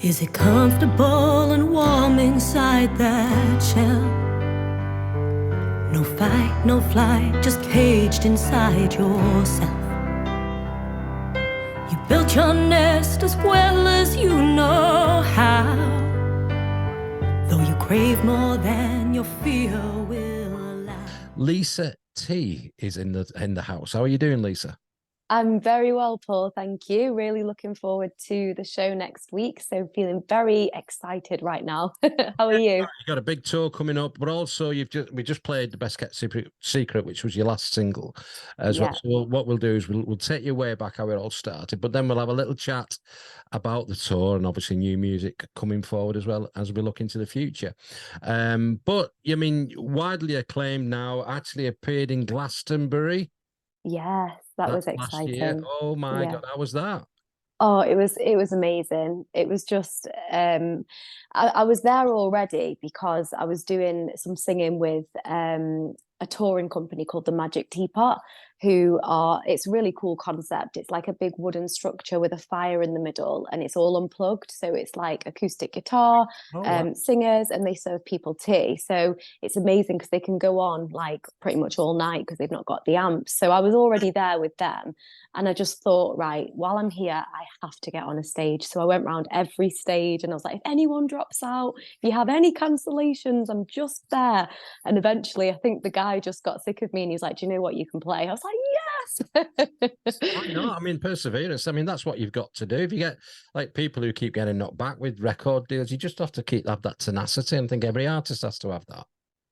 Is it comfortable and warm inside that shell? No fight, no flight, just caged inside yourself. You built your nest as well as you know how, though you crave more than your fear will allow. Lisa T is in the house. How are you doing, Lisa? I'm very well, Paul. Thank you. Really looking forward to the show next week. So feeling very excited right now. How are you? You got a big tour coming up, but also we just played the Best Kept Secret, which was your last single as well. Yeah. So what we'll do is we'll take you way back how it all started, but then we'll have a little chat about the tour and obviously new music coming forward as well as we look into the future. But I mean, widely acclaimed now, actually appeared in Glastonbury. Yes, that was Last year. exciting. Oh my Yeah. God, how was that? Oh, it was amazing. It was just I was there already because I was doing some singing with a touring company called the Magic Teapot, who are it's a really cool concept. It's like a big wooden structure with a fire in the middle and it's all unplugged. So it's like acoustic guitar, Oh, wow. singers, and they serve people tea. So it's amazing because they can go on like pretty much all night because they've not got the amps. So I was already there with them. And I just thought, right, while I'm here, I have to get on a stage. So I went around every stage and I was like, if anyone drops out, if you have any cancellations, I'm just there. And eventually, I think the guy just got sick of me and he's like, do you know what, you can play? I was like, yes. Why not? I mean, perseverance. I mean, that's what you've got to do. If you get like people who keep getting knocked back with record deals, you just have to have that tenacity. And I think every artist has to have that.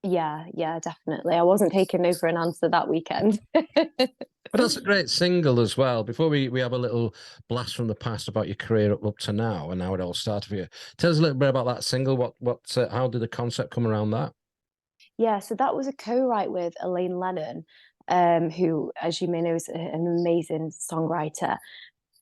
Yeah, definitely. I wasn't taking no for an answer that weekend. But that's a great single as well. Before we have a little blast from the past about your career up to now and how it all started for you, tell us a little bit about that single. How did the concept come around that? Yeah, so that was a co-write with Elaine Lennon, who, as you may know, is an amazing songwriter.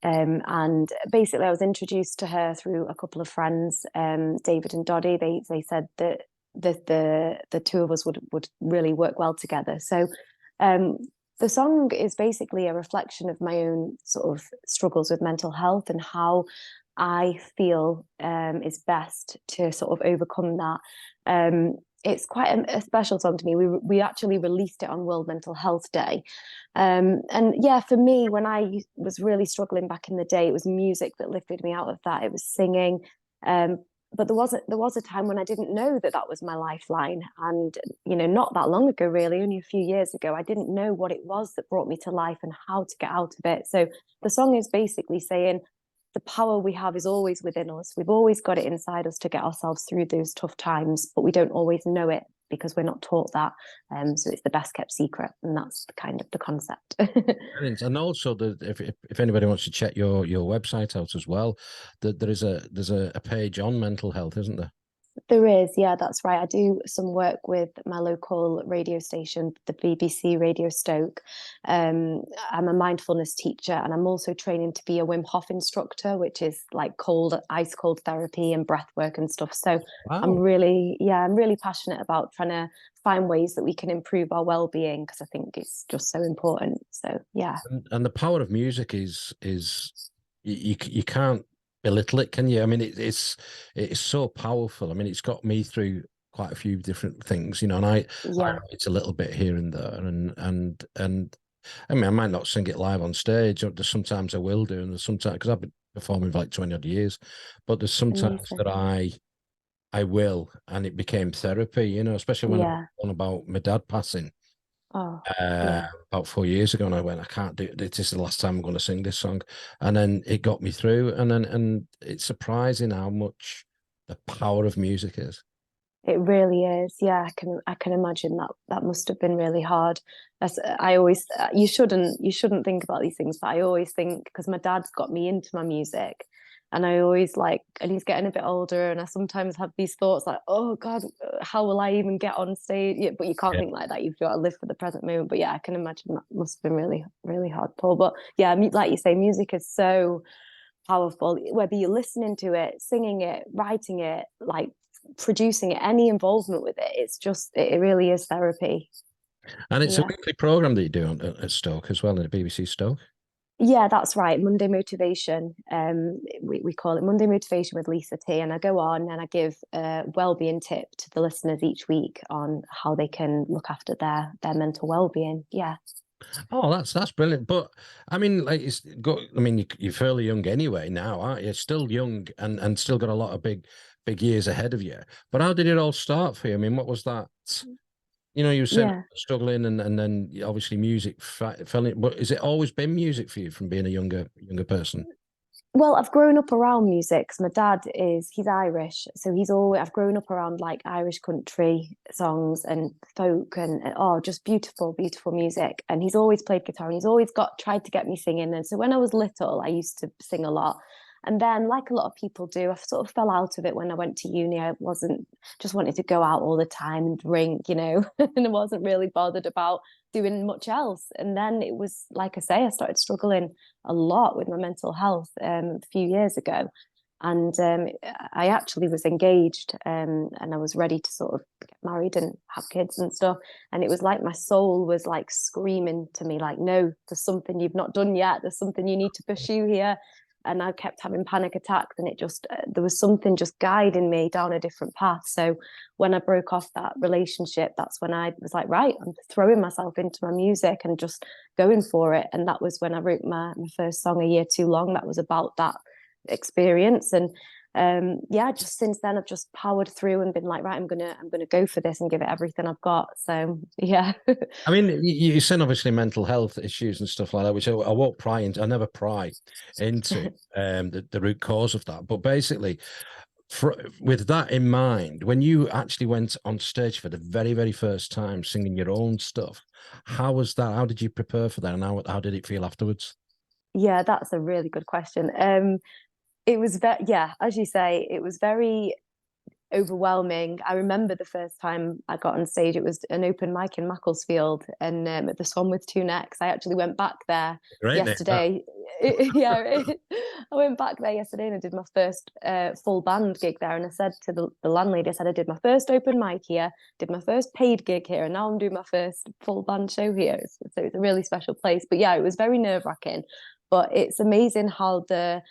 And basically, I was introduced to her through a couple of friends, David and Doddy. They said that the two of us would really work well together. So um, the song is basically a reflection of my own sort of struggles with mental health and how I feel is best to sort of overcome that. It's quite a special song to me. We actually released it on World Mental Health Day, and yeah, for me, when I was really struggling back in the day, it was music that lifted me out of that. It was singing, um, but there was a time when I didn't know that that was my lifeline, and not that long ago, really, only a few years ago, I didn't know what it was that brought me to life and how to get out of it. So the song is basically saying the power we have is always within us. We've always got it inside us to get ourselves through those tough times, but we don't always know it because we're not taught that. So it's the best kept secret, and that's kind of the concept. Brilliant. And also, if anybody wants to check your website out as well, that there's a page on mental health, isn't there? There is, yeah, that's right. I do some work with my local radio station, the BBC Radio Stoke. I'm a mindfulness teacher and I'm also training to be a Wim Hof instructor, which is like ice cold therapy and breath work and stuff. So I'm Wow. really passionate about trying to find ways that we can improve our well-being because I think it's just so important. So yeah. And the power of music is you can't belittle it, can you? I mean, it's so powerful. I mean, it's got me through quite a few different things, and I Yeah. it's a little bit here and there, and I mean, I might not sing it live on stage, or there's sometimes I will do, and there's sometimes because I've been performing for like 20 odd years, but there's sometimes Amazing. that I will, and it became therapy, especially when I'm Yeah. on about my dad passing Oh, uh, yeah. about 4 years ago, and I went, I can't do it. This is the last time I'm going to sing this song, and then it got me through, and it's surprising how much the power of music is. It really is. Yeah, I can imagine that that must have been really hard. As I always you shouldn't think about these things, but I always think because my dad's got me into my music and I always like and he's getting a bit older and I sometimes have these thoughts like, oh God, how will I even get on stage? Yeah, but you can't Yeah. think like that. You've got to live for the present moment. But yeah, I can imagine that must have been really, really hard, Paul. But yeah, like you say, music is so powerful, whether you're listening to it, singing it, writing it, like producing it, any involvement with it. It really is therapy. And it's a Yeah. weekly program that you do at Stoke as well, at BBC Stoke. Yeah, that's right. Monday Motivation. We call it Monday Motivation with Lisa T. And I go on and I give a well-being tip to the listeners each week on how they can look after their mental well-being. Yeah. Oh, that's brilliant. But I mean, like, I mean, you're fairly young anyway now, aren't you? Still young and still got a lot of big years ahead of you. But how did it all start for you? I mean, what was that? You know, you were saying Yeah. struggling, and then obviously music fell in. But has it always been music for you from being a younger person? Well, I've grown up around music 'cause my dad he's Irish. So I've grown up around like Irish country songs and folk and oh, just beautiful, beautiful music. And he's always played guitar and he's always tried to get me singing. And so when I was little, I used to sing a lot. And then, like a lot of people do, I sort of fell out of it when I went to uni. I wasn't just wanted to go out all the time and drink, and I wasn't really bothered about doing much else. And then it was, like I say, I started struggling a lot with my mental health a few years ago. And I actually was engaged and I was ready to sort of get married and have kids and stuff. And it was like my soul was like screaming to me, like, no, there's something you've not done yet. There's something you need to pursue here. And I kept having panic attacks, and it just there was something just guiding me down a different path. So when I broke off that relationship, that's when I was like, right, I'm throwing myself into my music and just going for it. And that was when I wrote my first song, A Year Too Long. That was about that experience. And yeah, just since then I've just powered through and been like, right, I'm gonna go for this and give it everything I've got. So yeah. I mean, you said obviously mental health issues and stuff like that, which I won't pry into. I never pry into the root cause of that. But basically, with that in mind, when you actually went on stage for the very, very first time singing your own stuff, how was that? How did you prepare for that? And how did it feel afterwards? Yeah, that's a really good question. It was yeah, as you say, it was very overwhelming. I remember the first time I got on stage, it was an open mic in Macclesfield, and at the Swan with Two Necks. I actually went back there Great name, yesterday. I went back there yesterday and I did my first full band gig there. And I said to the landlady, I said, I did my first open mic here, did my first paid gig here, and now I'm doing my first full band show here. So it's a really special place. But yeah, it was very nerve-wracking. But it's amazing how the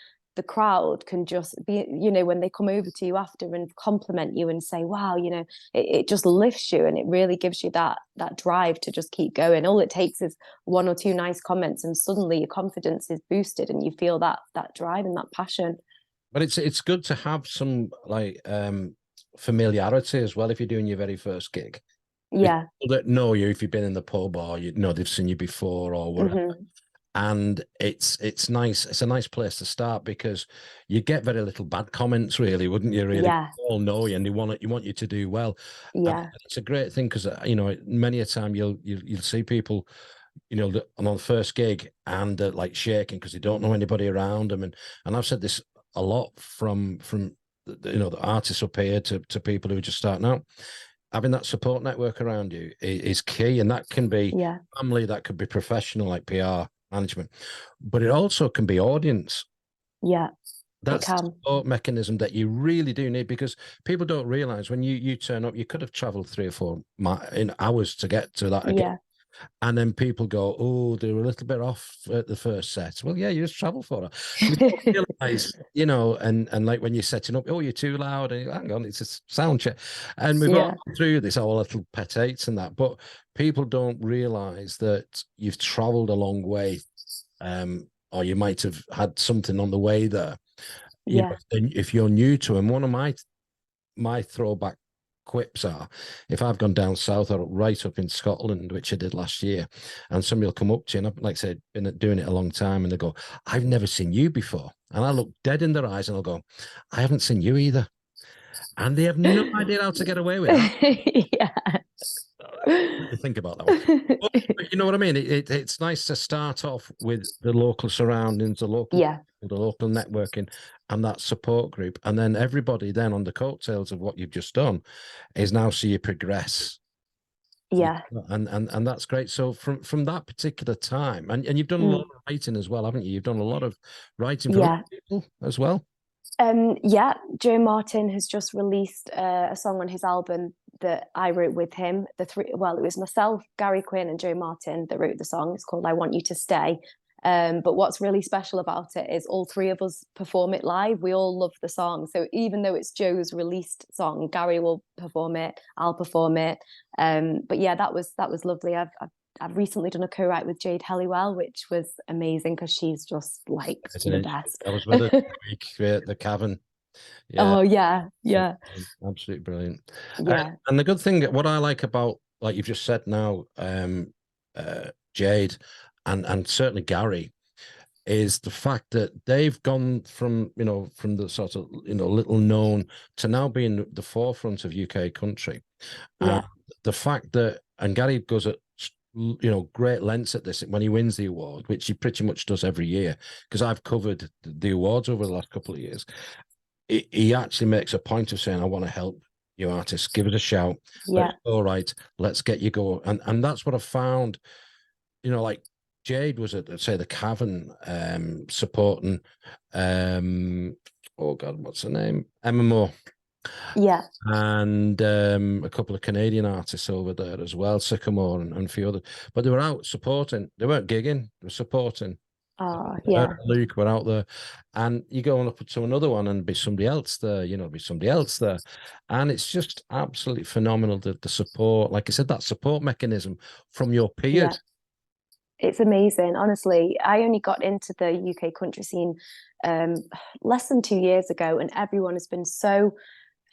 crowd can just be, when they come over to you after and compliment you and say, wow, it just lifts you, and it really gives you that drive to just keep going. All it takes is one or two nice comments and suddenly your confidence is boosted and you feel that drive and that passion. But it's good to have some like familiarity as well if you're doing your very first gig. Yeah. People that know you, if you've been in the pub or they've seen you before or whatever. Mm-hmm. And it's nice. It's a nice place to start because you get very little bad comments, really, wouldn't you? Really, Yeah. They all know you and they want you to do well. Yeah. And it's a great thing because many a time you'll see people, on the first gig and like shaking because they don't know anybody around them. And I've said this a lot from the artists up here to people who are just starting out. Having that support network around you is key, and that can be family, that could be professional like PR management, but it also can be audience. Yeah, that's the support mechanism that you really do need, because people don't realize when you turn up, you could have traveled 3 or 4 hours to get to that again. And then people go, oh, they were a little bit off at the first set. Well, yeah, you just travel for it. You don't realize, and like when you're setting up, oh, you're too loud. And hang on, it's a sound check. And we've gone through this, all little pet hates and that. But people don't realize that you've traveled a long way, or you might have had something on the way there. If you're new to them, one of my throwback quips are, if I've gone down south or right up in Scotland, which I did last year, and somebody will come up to you, and I've, like I said, been doing it a long time, and they go, I've never seen you before. And I look dead in their eyes and I'll go, I haven't seen you either. And they have no idea how to get away with that. Think about that one. But you know what I mean? It's nice to start off with the local surroundings, the local networking and that support group. And then everybody then on the coattails of what you've just done is now see you progress. Yeah. And that's great. So from that particular time, and you've done a lot of writing as well, haven't you? You've done a lot of writing for other people as well. Joe Martin has just released a song on his album that I wrote with him. It was myself, Gary Quinn, and Joe Martin that wrote the song. It's called I Want You to Stay. But what's really special about it is all three of us perform it live. We all love the song. So even though it's Joe's released song, Gary will perform it, I'll perform it. But yeah, that was lovely. I've recently done a co-write with Jade Helliwell, which was amazing because she's just like the best. I was with her at the Cavern. Oh yeah, absolutely brilliant. yeah. And the good thing, what I like about, like you've just said now, Jade and certainly Gary, is the fact that they've gone from from the sort of little known to now being the forefront of UK country. Yeah. The fact that, and Gary goes at great lengths at this when he wins the award, which he pretty much does every year, because I've covered the awards over the last couple of years. He actually makes a point of saying, I want to help you artists, give it a shout. Yeah. All right, let's get you going. And that's what I found, like Jade was at, say, the Cavern, supporting oh God, what's her name? Emma Moore. Yeah. And a couple of Canadian artists over there as well, Sycamore and a few others. But they were out supporting. They weren't gigging, they were supporting. Oh, yeah. Luke were out there, and you go on up to another one and be somebody else there, be somebody else there. And it's just absolutely phenomenal, the support, like I said, that support mechanism from your peers. Yeah. It's amazing. Honestly, I only got into the UK country scene less than 2 years ago, and everyone has been so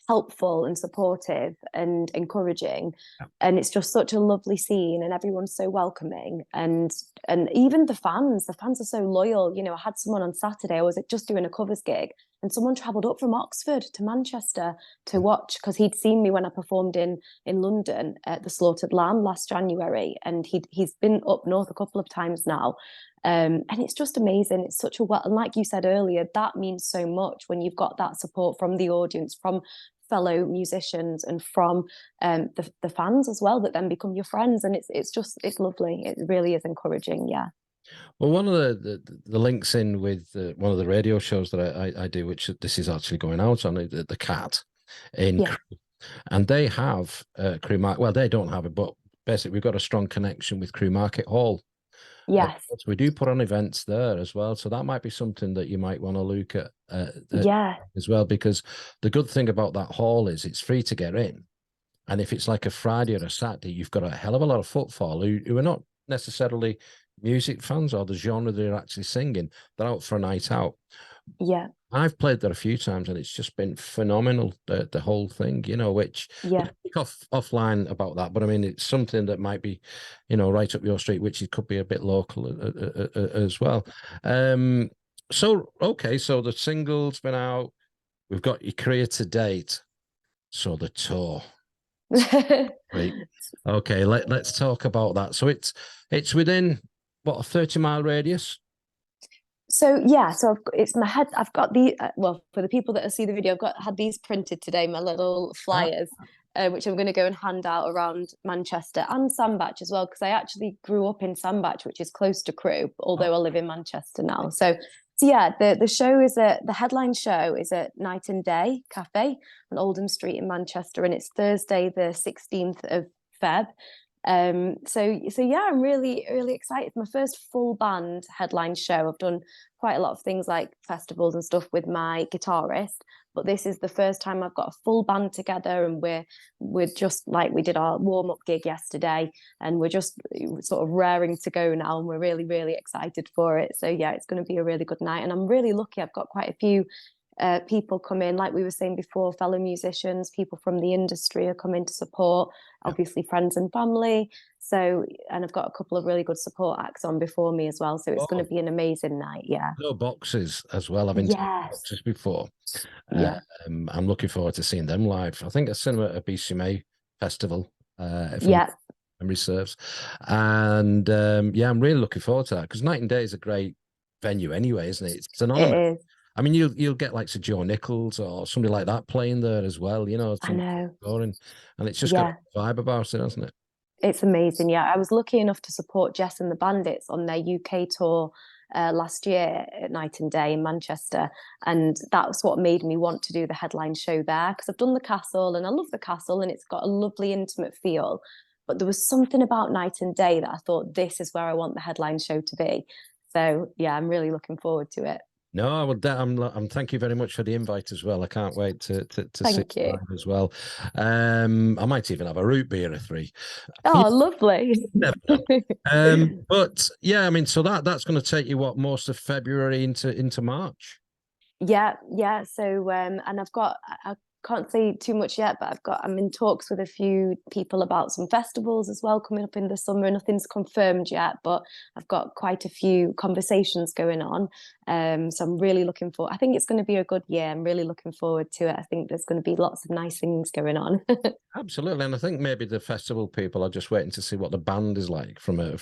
helpful and supportive and encouraging, and it's just such a lovely scene, and everyone's so welcoming, and even the fans are so loyal. I had someone on Saturday, I was just doing a covers gig, and someone traveled up from Oxford to Manchester to watch, because he'd seen me when I performed in London at the Slaughtered Lamb last January, and he's been up north a couple of times now. And it's just amazing. It's such a and like you said earlier, that means so much when you've got that support from the audience, from fellow musicians, and from the fans as well, that then become your friends. And it's lovely. It really is encouraging. Yeah. Well, one of the links in with one of the radio shows that I do, which this is actually going out on, the Cat in Crewe, and they have Crewe Market. Well, they don't have it, but basically we've got a strong connection with Crewe Market Hall. Yes. We do put on events there as well. So that might be something that you might want to look at as well, because the good thing about that hall is it's free to get in. And if it's like a Friday or a Saturday, you've got a hell of a lot of footfall who are not necessarily music fans or the genre they're actually singing. They're out for a night out. Yeah. I've played there a few times and it's just been phenomenal, the whole thing, which we'll speak offline about that. But I mean, it's something that might be, right up your street, which it could be a bit local as well. So the single's been out. We've got your career to date. So the tour. Right. Okay, let's talk about that. So it's within, what, a 30-mile radius? So it's my head. I've got for the people that see the video, had these printed today, my little flyers, which I'm going to go and hand out around Manchester and Sandbach as well, because I actually grew up in Sandbach, which is close to Crewe, although I live in Manchester now. So yeah, the show is the headline show is at Night and Day Cafe on Oldham Street in Manchester, and it's Thursday the 16th of Feb. So yeah, I'm really, really excited. It's my first full band headline show. I've done quite a lot of things like festivals and stuff with my guitarist, but this is the first time I've got a full band together, and we're just like, we did our warm-up gig yesterday, and we're just sort of raring to go now, and we're really, really excited for it. So yeah, it's going to be a really good night, and I'm really lucky. I've got quite a few people come in, like we were saying before, fellow musicians, people from the industry are coming to support, obviously friends and family. So, and I've got a couple of really good support acts on before me as well. So it's going to be an amazing night. Yeah. No Boxes as well. I've been to Boxes before. I'm looking forward to seeing them live. I think a cinema at BCMA festival. Memory serves. And I'm really looking forward to that, because Night and Day is a great venue anyway, isn't it? It's an honor. It is. I mean, you'll get like Sir Joe Nichols or somebody like that playing there as well, I know. And it's just got a vibe about it, hasn't it? It's amazing. Yeah, I was lucky enough to support Jess and the Bandits on their UK tour last year at Night and Day in Manchester, and that's what made me want to do the headline show there, because I've done the Castle and I love the Castle and it's got a lovely intimate feel, but there was something about Night and Day that I thought, this is where I want the headline show to be. So yeah, I'm really looking forward to it. No, I will. I'm. Thank you very much for the invite as well. I can't wait to see Thank you. live as well. I might even have a root beer or three. Oh, lovely. Never know. But yeah, I mean, so that's going to take you what, most of February into March. Yeah, yeah. So and I can't say too much yet, but I'm in talks with a few people about some festivals as well coming up in the summer. Nothing's confirmed yet, but I've got quite a few conversations going on. So I'm really looking forward. I think it's going to be a good year. I'm really looking forward to it. I think there's going to be lots of nice things going on. Absolutely, and I think maybe the festival people are just waiting to see what the band is like from a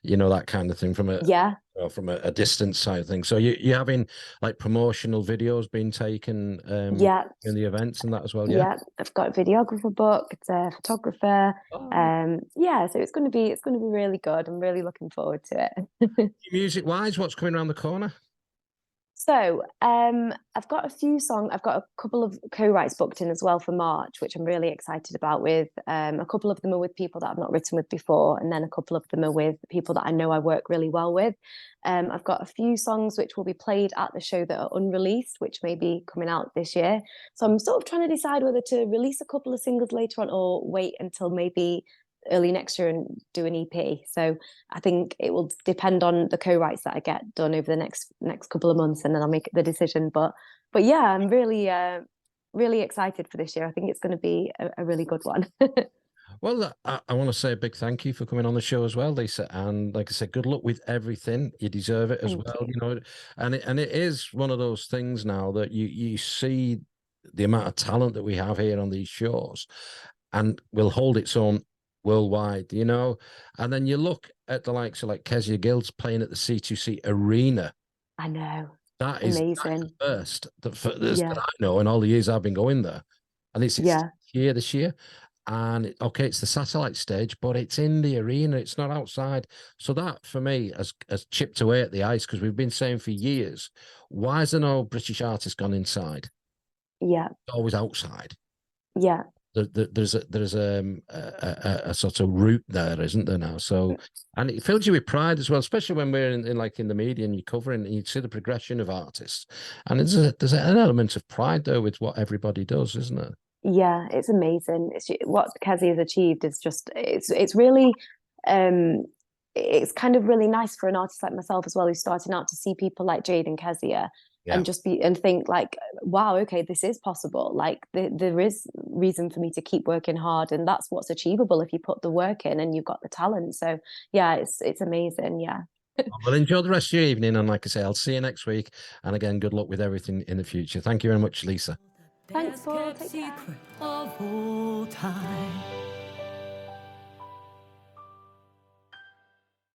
that kind of thing from a Yeah. From a distance side of things. So you're having like promotional videos being taken Yeah. in the events and that as well. Yeah. Yeah, I've got a videographer booked, a photographer. Oh. Yeah, so it's going to be really good. I'm really looking forward to it. Music wise, what's coming around the corner? So I've got a couple of co-writes booked in as well for March, which I'm really excited about. With a couple of them are with people that I've not written with before, and then a couple of them are with people that I know I work really well with. I've got a few songs which will be played at the show that are unreleased, which may be coming out this year. So I'm sort of trying to decide whether to release a couple of singles later on or wait until maybe early next year and do an EP. So I think it will depend on the co-writes that I get done over the next couple of months, and then I'll make the decision. But yeah, I'm really excited for this year. I think it's going to be a really good one. Well, I want to say a big thank you for coming on the show as well, Lisa. And like I said, good luck with everything. You deserve it as Thank well. you. You know, and it is one of those things now that you see the amount of talent that we have here on these shows, and will hold its own worldwide, you know. And then you look at the likes of like Kezia Guilds playing at the C2C Arena. I know. That is Amazing. the first Yeah. that I know in all the years I've been going there. And it's Yeah. here this year. And okay, it's the satellite stage, but it's in the arena, it's not outside. So that for me has chipped away at the ice, because we've been saying for years, why has there no British artist gone inside? Yeah. It's always outside. Yeah. There's a sort of route there, isn't there now? So, and it fills you with pride as well, especially when we're in like in the media and you're covering and you see the progression of artists, and there's an element of pride there with what everybody does, isn't it? Yeah, it's amazing. What Kezia has achieved is just it's really it's kind of really nice for an artist like myself as well, who's starting out, to see people like Jade and Kezia and just think like, wow, okay, this is possible. Like there is reason for me to keep working hard, and that's what's achievable if you put the work in and you've got the talent. So yeah, it's amazing. Yeah. Well, enjoy the rest of your evening, and like I say, I'll see you next week. And again, good luck with everything in the future. Thank you very much, Lisa. Thanks, Paul. Take care. Secret of all time.